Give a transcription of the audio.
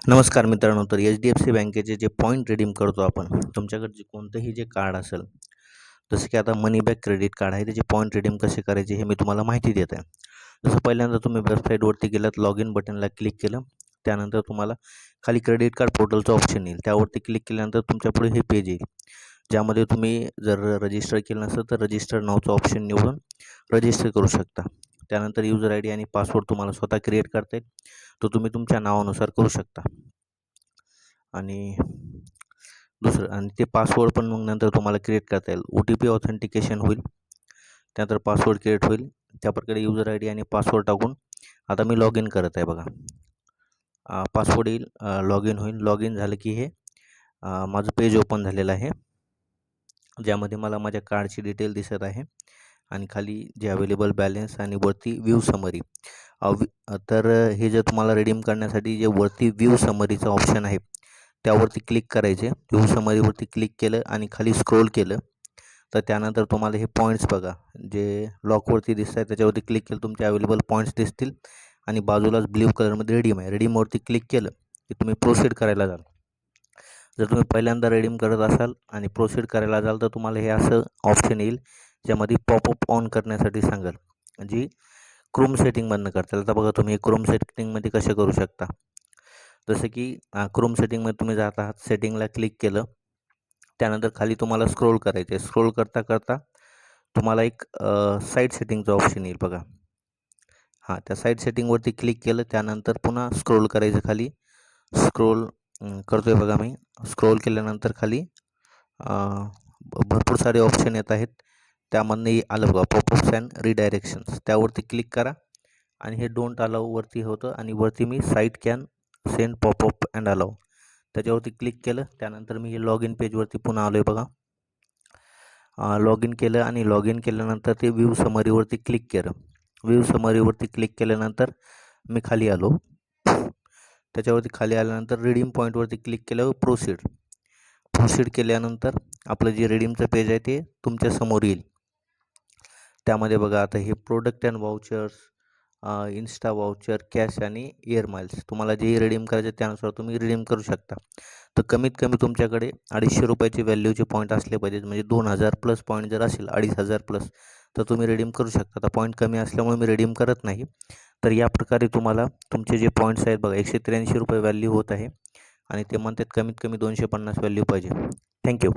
नमस्कार मित्रांनो. तर HDFC बँकेचे जे पॉईंट रिडीम करतो आपण, तुमच्याकडे जे कोणतंही जे कार्ड असेल, जसं की आता मनी बॅक क्रेडिट कार्ड आहे, त्याचे पॉईंट रिडीम कसे करायचे हे मी तुम्हाला माहिती देत आहे. जसं पहिल्यांदा तुम्ही वेबसाईटवरती गेलात, लॉग इन बटनला क्लिक केलं, त्यानंतर तुम्हाला खाली क्रेडिट कार्ड पोर्टलचं ऑप्शन येईल. त्यावरती क्लिक केल्यानंतर तुमच्यापुढे हे पेज येईल, ज्यामध्ये तुम्ही जर रजिस्टर केलं नसेल तर रजिस्टर नावचं ऑप्शन निवडून रजिस्टर करू शकता. त्यानंतर युजर आय डी आणि पासवर्ड तुम्हाला स्वतः क्रिएट करता येईल, तो तुम्ही तुमच्या नावानुसार करू शकता. आणि ते पासवर्ड पण मग नंतर तुम्हाला क्रिएट करता येईल. OTP ऑथेंटिकेशन होईल, त्यानंतर पासवर्ड क्रिएट होईल. त्याप्रकारे युजर आय डी आणि पासवर्ड टाकून आता मी लॉग इन करत आहे बघा. पासवर्ड येईल, लॉग इन होईल. लॉग इन झालं की हे माझं पेज ओपन झालेलं आहे, ज्यामध्ये मला माझ्या कार्डची डिटेल दिसत आहे आणि खाली जे अवेलेबल बॅलन्स आणि वरती व्ह्यू समरी. तर हे जे तुम्हाला रिडीम करण्यासाठी जे वरती व्ह्यू समरीचं ऑप्शन आहे त्यावरती क्लिक करायचे. व्ह्यू समरीवरती क्लिक केलं आणि खाली स्क्रोल केलं तर त्यानंतर तुम्हाला हे पॉईंट्स बघा, जे लॉकवरती दिसत आहे त्याच्यावरती क्लिक केलं तुमचे अवेलेबल पॉईंट्स दिसतील आणि बाजूलाच ब्ल्यू कलरमध्ये रिडीम आहे. रिडीमवरती क्लिक केलं की तुम्ही प्रोसीड करायला जाल. जर तुम्ही पहिल्यांदा रिडीम करत असाल आणि प्रोसीड करायला जाल तर तुम्हाला हे असं ऑप्शन येईल, ज्यामध्ये पॉपअप ऑन करण्यासाठी सांगाल, जी क्रोम सेटिंगमधनं करता येईल. तर बघा तुम्ही क्रोम सेटिंगमध्ये कसे करू शकता. जसं की क्रोम सेटिंगमध्ये तुम्ही जात आहात, सेटिंगला क्लिक केलं, त्यानंतर खाली तुम्हाला स्क्रोल करायचं आहे. स्क्रोल करता करता तुम्हाला एक साईड सेटिंगचं ऑप्शन येईल बघा. त्या साईड सेटिंगवरती क्लिक केलं, त्यानंतर पुन्हा स्क्रोल करायचं खाली. स्क्रोल करतोय बघा मी. स्क्रोल केल्यानंतर खाली भरपूर सारे ऑप्शन येत आहेत. त्यामधनं आलं बघा पॉपअप्स अँड रिडायरेक्शन्स. त्यावरती क्लिक करा आणि हे डोंट अलाऊवरती होतं आणि वरती मी site can send popup and allow त्याच्यावरती क्लिक केलं. त्यानंतर मी हे लॉग इन पेजवरती पुन्हा आलो आहे बघा. लॉग इन केलं आणि लॉग इन केल्यानंतर ते व्ह्यू समरीवरती क्लिक केलं. व्ह्यू समरीवरती क्लिक केल्यानंतर मी खाली आलो. त्याच्यावरती खाली आल्यानंतर रिडीम पॉईंटवरती क्लिक केल्यावर प्रोसीड केल्यानंतर आपलं जे रिडीमचं पेज आहे ते तुमच्या समोर येईल. त्यामध्ये बघा आता हे product and vouchers, Insta voucher, cash आणि एअर माइल्स तुम्हाला जे रिडीम करायचे त्यानुसार तुम्ही रिडीम करू शकता. तर कमीत कमी तुमच्याकडे 250 रुपयाचे व्हॅल्यूचे पॉईंट असले पाहिजेत. म्हणजे 2000 प्लस पॉईंट जर असेल, 2500 प्लस, तर तुम्ही रिडीम करू शकता. आता पॉईंट कमी असल्यामुळे मी रिडीम करत नाही. तर या प्रकारे तुम्हाला तुमचे जे पॉईंट्स आहेत बघा, 183 रुपये व्हॅल्यू होत आहे आणि ते म्हणतात कमीत कमी 250 व्हॅल्यू पाहिजे. थँक्यू.